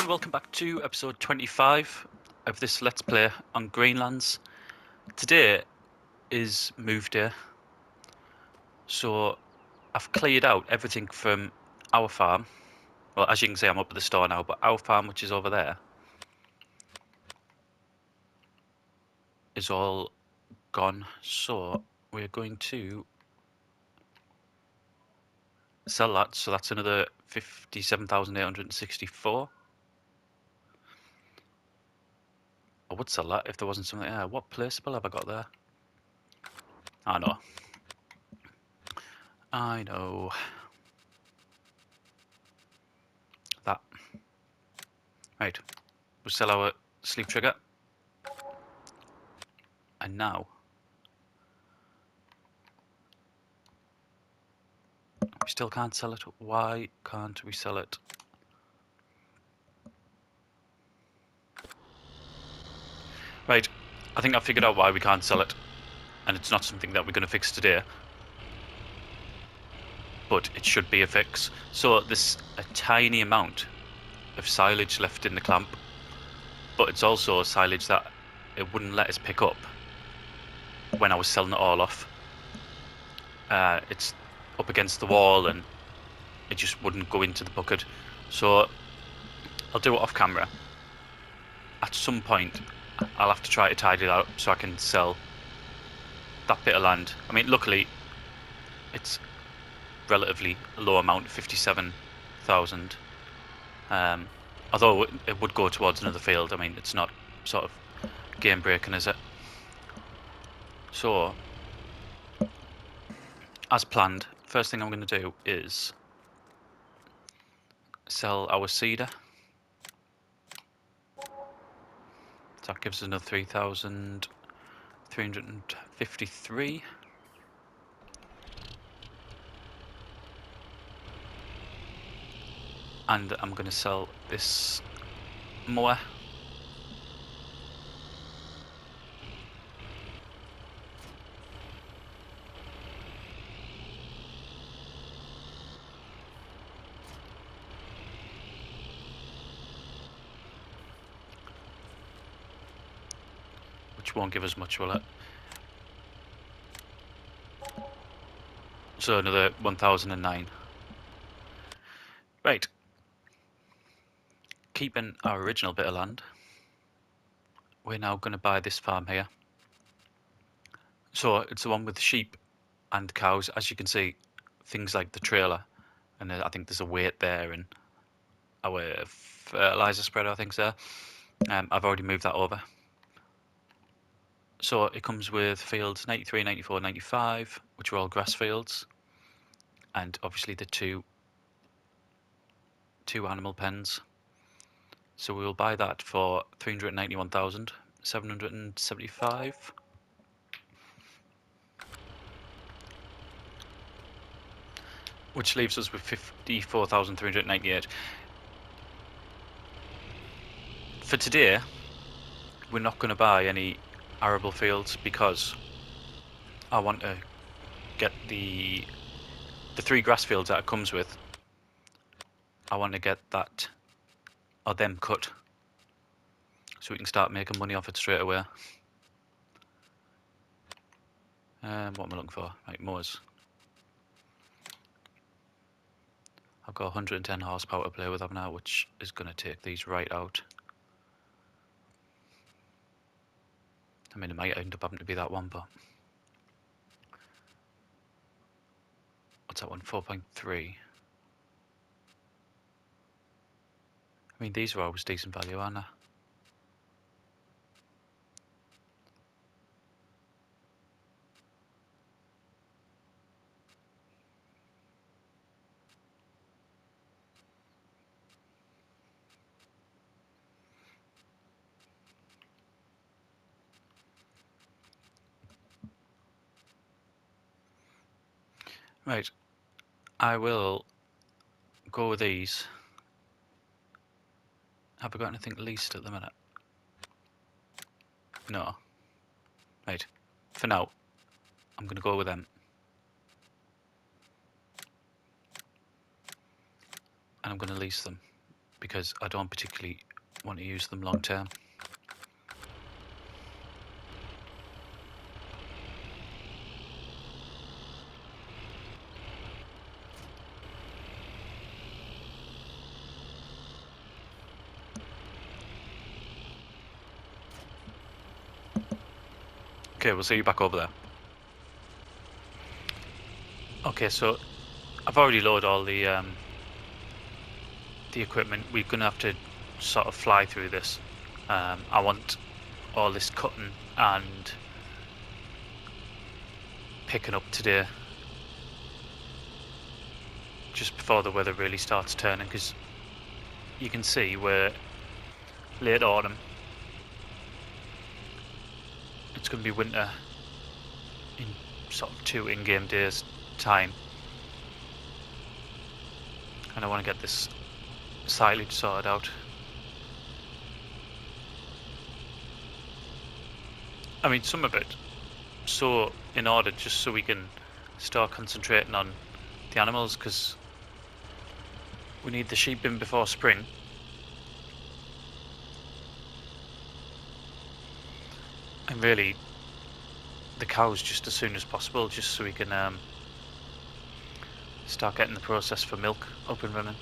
welcome back to episode 25 of this Let's Play on Greenlands. Today is move day, so I've cleared out everything from our farm. Well, as you can see, I'm up at the store now, but our farm, which is over there, is all gone. So we're going to sell that, so that's another 57,864. I would sell that if there wasn't something there. What placeable have I got there? I know. That. Right. We'll sell our sleep trigger. And now we still can't sell it. Why can't we sell it? Right, I think I figured out why we can't sell it. And it's not something that we're going to fix today. But it should be a fix. So there's a tiny amount of silage left in the clamp. But it's also silage that it wouldn't let us pick up when I was selling it all off. It's up against the wall and it just wouldn't go into the bucket. So I'll do it off camera. At some point I'll have to try to tidy it out so I can sell that bit of land. I mean, luckily it's relatively low amount, 57,000. Although it would go towards another field. I mean, it's not sort of game breaking, is it? So, as planned, first thing I'm going to do is sell our cedar. So that gives us another 3,353. And I'm going to sell this mower. Which won't give us much, will it? So another 1,009. Right. Keeping our original bit of land, we're now going to buy this farm here. So it's the one with the sheep and cows. As you can see, things like the trailer, and I think there's a weight there, and our fertilizer spreader, I think, there. I've already moved that over. So it comes with fields 93, 94, 95, which are all grass fields, and obviously the two animal pens. So we will buy that for 391,775. Which leaves us with 54,398. For today, we're not going to buy any arable fields because I want to get the 3 grass fields that it comes with. I want to get that or them cut so we can start making money off it straight away. What am I looking for? Right, mowers. I've got 110 horsepower to play with up now, which is going to take these right out. I mean, it might end up having to be that one, but what's that one? 4.3. I mean, these are always decent value, aren't they? Right, I will go with these. Have I got anything leased at the minute? No. Right, for now, I'm going to go with them. And I'm going to lease them. because I don't particularly want to use them long term. Okay, we'll see you back over there. Okay, so I've already loaded all the equipment. We're going to have to sort of fly through this. I want all this cutting and picking up today, just before the weather really starts turning, because you can see we're late autumn. It's going to be winter in sort of 2 in-game days time, and I want to get this silage sorted out. I mean, some of it so in order just so we can start concentrating on the animals, because we need the sheep in before spring. And really the cows just as soon as possible, just so we can start getting the process for milk up and running.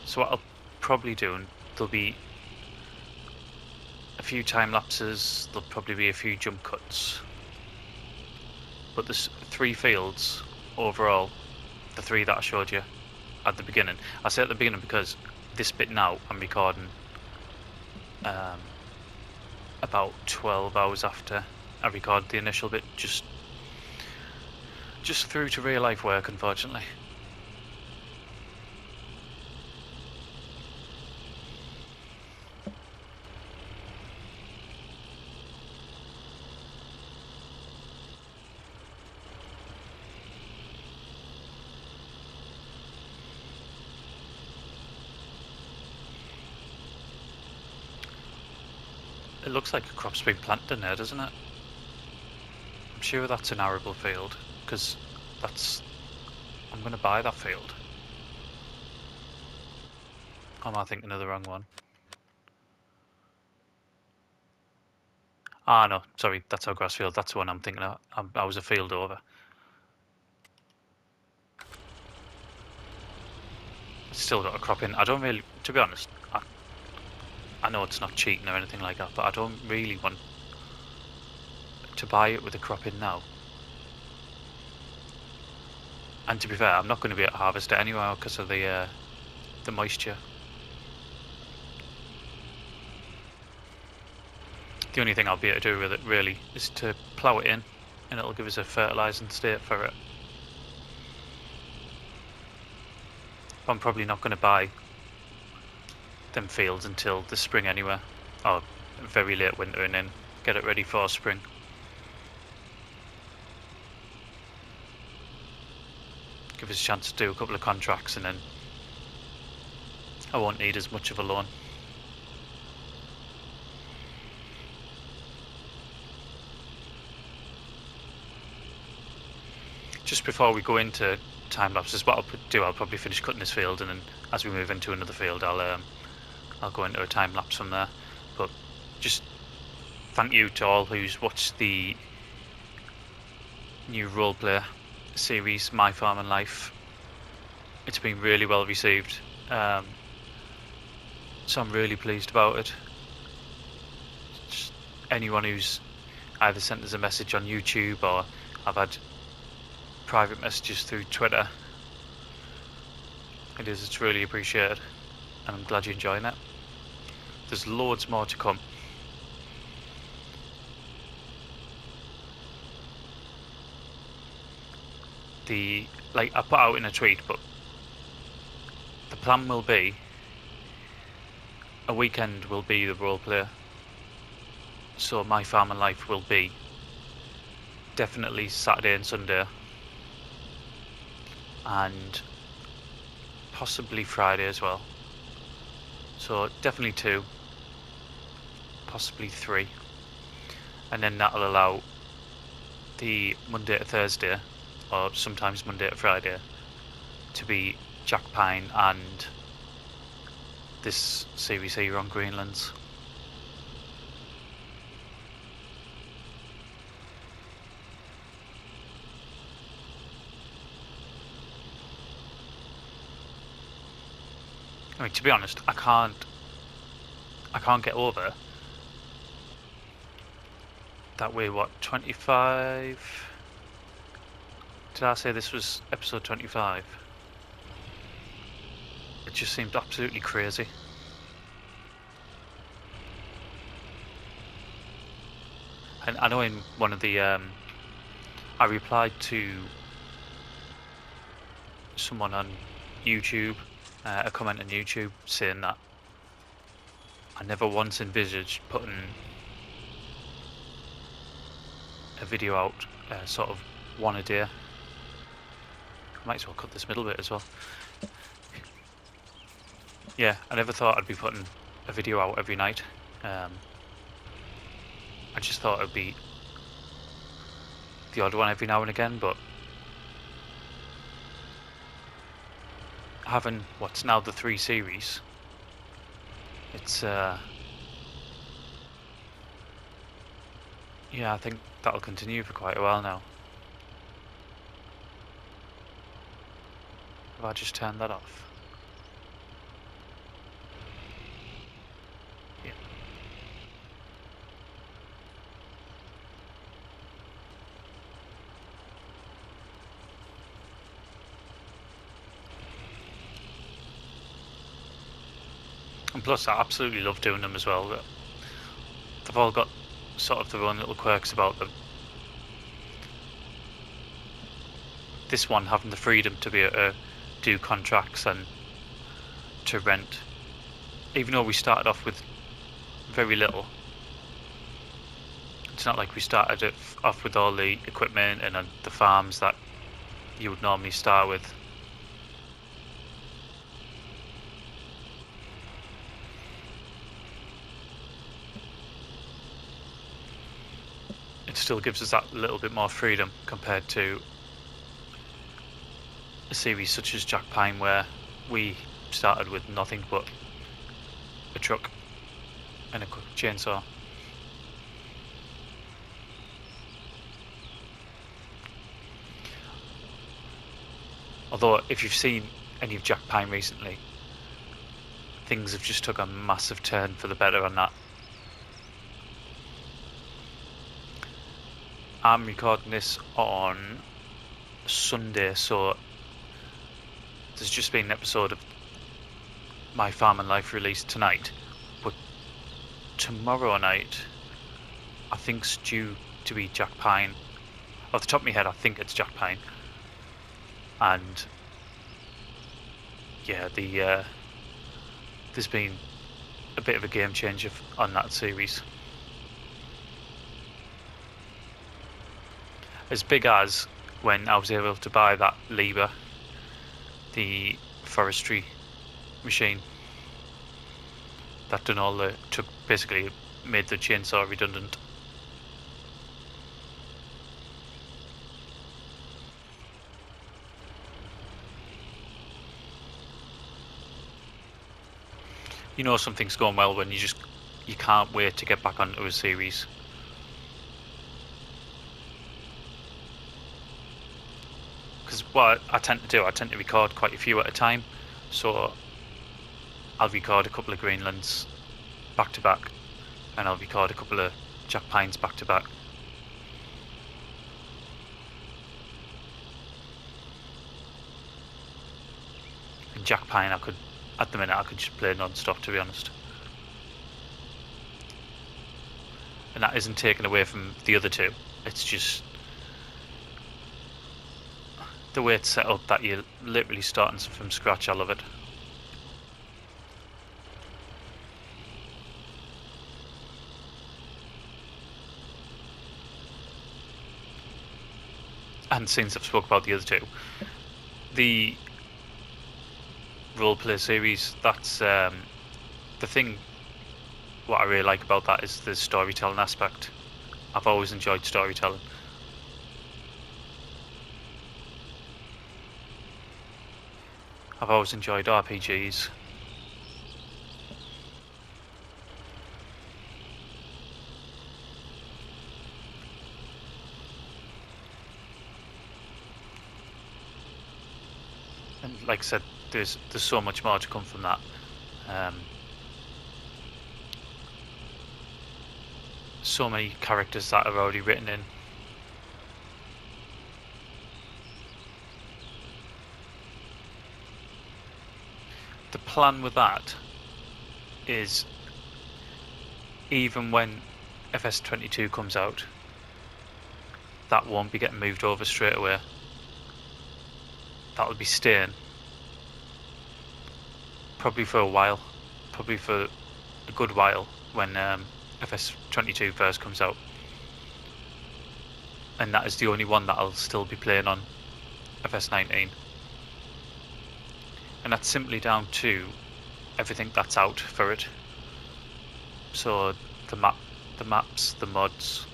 So what I'll probably do, and there'll be a few time lapses, there'll probably be a few jump cuts, but there's 3 fields overall, the 3 that I showed you at the beginning. I say at the beginning because this bit now I'm recording about 12 hours after I recorded the initial bit, just through to real life work, unfortunately. It looks like a crop's been planted in there, doesn't it? I'm sure that's an arable field, because I'm going to buy that field. Or am I thinking of the wrong one? Ah, no, sorry, that's our grass field. That's the one I'm thinking of. I was a field over. It's still got a crop in. I don't really, to be honest, I know it's not cheating or anything like that, but I don't really want to buy it with a crop in now. And to be fair, I'm not going to be able to harvest it anyway because of the moisture. The only thing I'll be able to do with it really is to plough it in, and it'll give us a fertilising state for it. I'm probably not going to buy them fields until the spring anyway, or very late winter, and then get it ready for spring. Give us a chance to do a couple of contracts, and then I won't need as much of a loan. Just before we go into time lapses, what I'll do, I'll probably finish cutting this field, and then as we move into another field, I'll go into a time lapse from there. But just thank you to all who's watched the new roleplay series, My Farm and Life. It's been really well received, so I'm really pleased about it. Just anyone who's either sent us a message on YouTube, or I've had private messages through Twitter, it's really appreciated, and I'm glad you're enjoying it. There's loads more to come. I put out in a tweet, but the plan will be a weekend will be the roleplay. So My Farm and Life will be definitely Saturday and Sunday, and possibly Friday as well. So definitely 2, possibly 3, and then that'll allow the Monday to Thursday or sometimes Monday to Friday, to be Jack Pine and this series here on Greenlands. I mean, to be honest, I can't get over that we're, what, 25? Did I say this was episode 25? It just seemed absolutely crazy. And I know in one of the, I replied to someone on YouTube, a comment on YouTube, saying that I never once envisaged putting a video out, sort of one a day. I might as well cut this middle bit as well. Yeah, I never thought I'd be putting a video out every night. I just thought it'd be the odd one every now and again, but having what's now the 3 series, it's yeah, I think that'll continue for quite a while now. Have I just turned that off? Yeah. And plus, I absolutely love doing them as well. They've all got sort of their own little quirks about them. This one having the freedom to be able to do contracts and to rent, even though we started off with very little. It's not like we started it off with all the equipment and the farms that you would normally start with. It still gives us that little bit more freedom compared to a series such as Jack Pine, where we started with nothing but a truck and a quick chainsaw. Although if you've seen any of Jack Pine recently, things have just took a massive turn for the better on that. I'm recording this on Sunday, so there's just been an episode of My Farm and Life released tonight, but tomorrow night I think it's due to be Jack Pine. Off the top of my head, I think it's Jack Pine. And yeah, there's been a bit of a game changer on that series. As big as when I was able to buy that Liber, the forestry machine that done all the, basically made the chainsaw redundant. You know something's going well when you can't wait to get back onto a series. Because what I tend to do, I tend to record quite a few at a time, so I'll record a couple of Greenlands back to back, and I'll record a couple of Jack Pines back to back. And Jack Pine, at the minute I could just play non-stop, to be honest. And that isn't taken away from the other two, it's just the way it's set up that you're literally starting from scratch. I love it. And since I've spoke about the other two, the roleplay series, that's the thing. What I really like about that is the storytelling aspect. I've always enjoyed storytelling. I've always enjoyed RPGs. And like I said, there's so much more to come from that. So many characters that are already written in. The plan with that is, even when FS22 comes out, that won't be getting moved over straight away. That'll be staying probably for a while, probably for a good while, when FS22 first comes out. And that is the only one that I'll still be playing on FS19. And that's simply down to everything that's out for it. So the maps, the mods.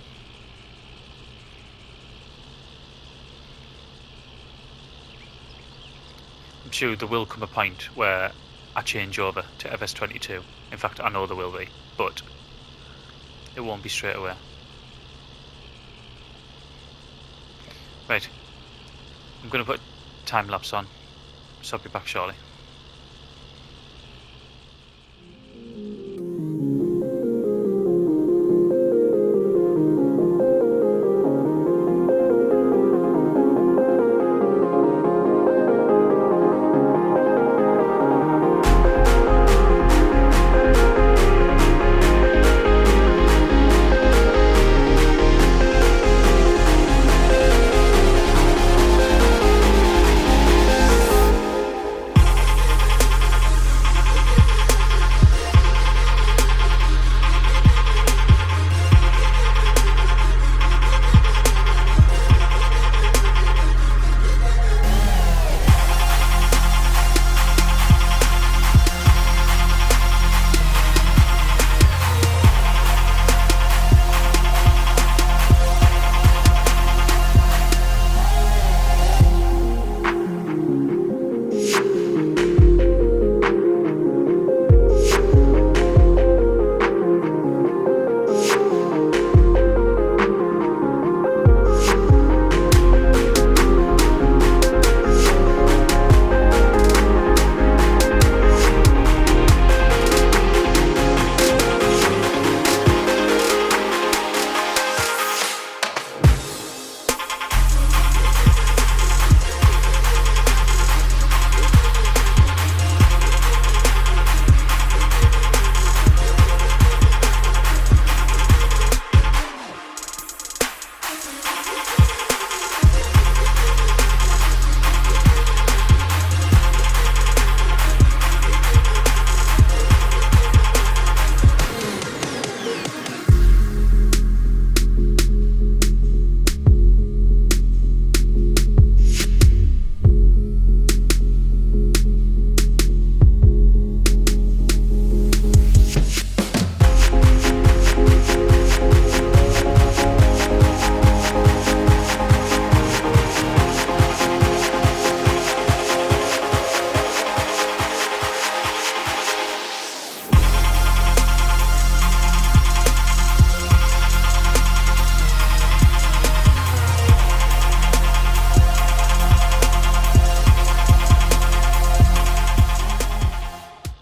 I'm sure there will come a point where I change over to FS22. In fact, I know there will be, but it won't be straight away. Right, I'm going to put time lapse on, so I'll be back shortly.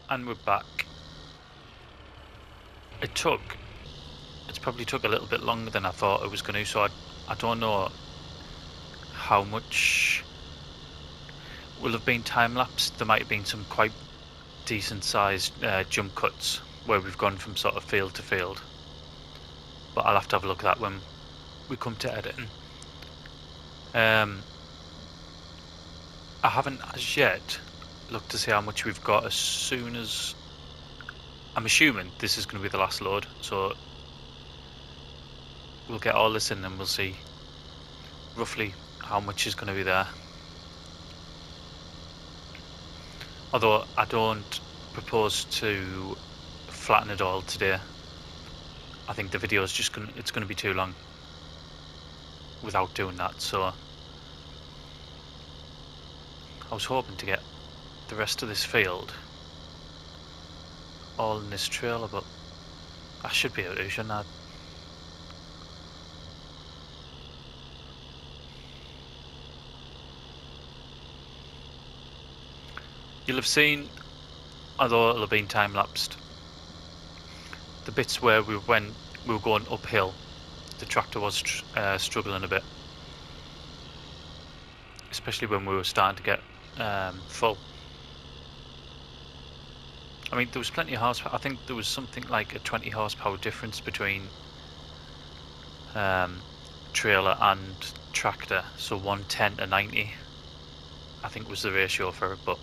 And we're back. It's probably took a little bit longer than I thought it was going to, so I don't know how much will have been time-lapsed. There might have been some quite decent-sized jump cuts where we've gone from sort of field to field, but I'll have to have a look at that when we come to editing. I haven't as yet looked to see how much we've got. As soon as, I'm assuming this is going to be the last load, so we'll get all this in and we'll see roughly how much is going to be there. Although I don't propose to flatten it all today. I think the video is just going to be too long without doing that, so I was hoping to get the rest of this field all in this trailer, but I should be able to, shouldn't I? You'll have seen, although it'll have been time-lapsed, the bits where we were going uphill, the tractor was struggling a bit, especially when we were starting to get full. I mean, there was plenty of horsepower. I think there was something like a 20 horsepower difference between trailer and tractor, so 110 to 90 I think was the ratio for it, but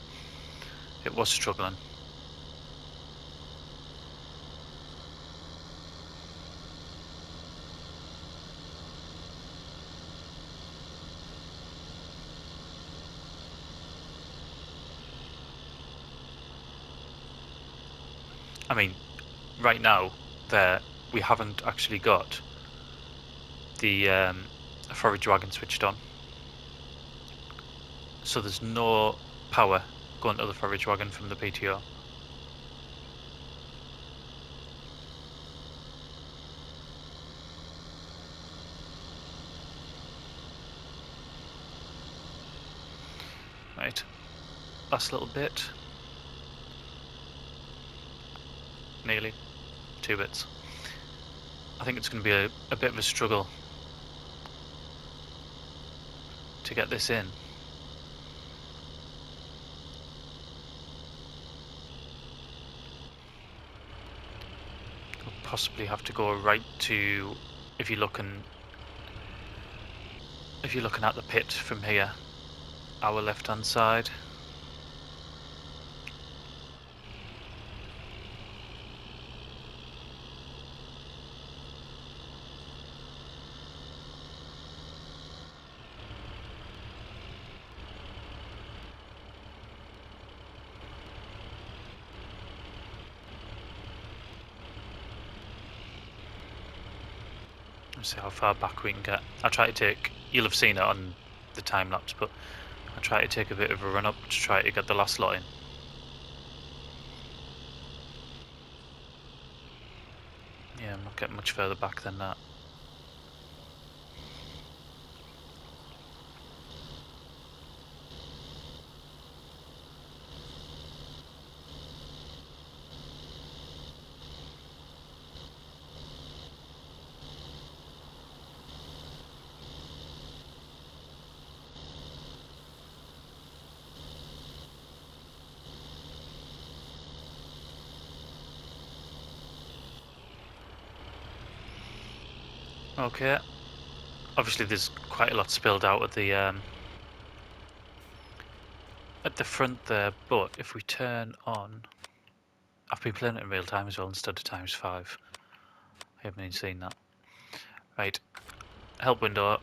it was struggling. I mean, right now we haven't actually got the forage wagon switched on, so there's no power going to the forage wagon from the PTO. Right, last little bit, nearly 2 bits. I think it's going to be a bit of a struggle to get this in. We'll possibly have to go right to, if you're looking at the pit from here, our left hand side. Let's see how far back we can get. I try to take, you'll have seen it on the time lapse, but I try to take a bit of a run up to try to get the last lot in. Yeah, I'm not getting much further back than that. Okay, obviously there's quite a lot spilled out at the front there, but if we turn on, I've been playing it in real time as well instead of ×5. I haven't even seen that. Right, help window up.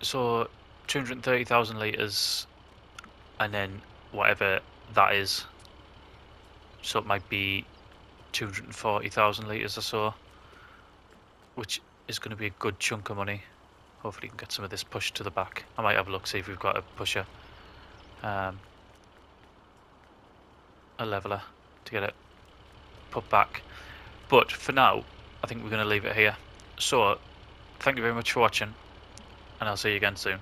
So 230,000 litres, and then whatever that is, so it might be 240,000 litres or so, which is going to be a good chunk of money. Hopefully we can get some of this pushed to the back. I might have a look, see if we've got a pusher, a leveler to get it put back. But for now, I think we're going to leave it here. So thank you very much for watching, and I'll see you again soon.